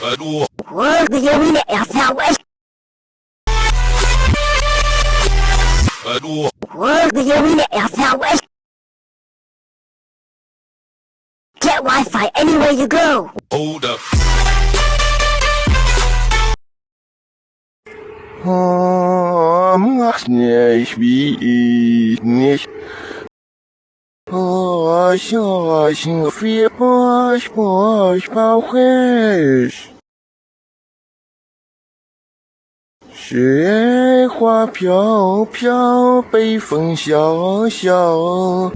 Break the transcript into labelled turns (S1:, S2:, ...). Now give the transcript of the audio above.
S1: 我有一点要发威。我有一点要发威。Get Wi-Fi anywhere you go.
S2: Hold up.
S3: Mach's nicht wie ich nicht. Viel Bauch. 雪花飘飘，北风萧萧。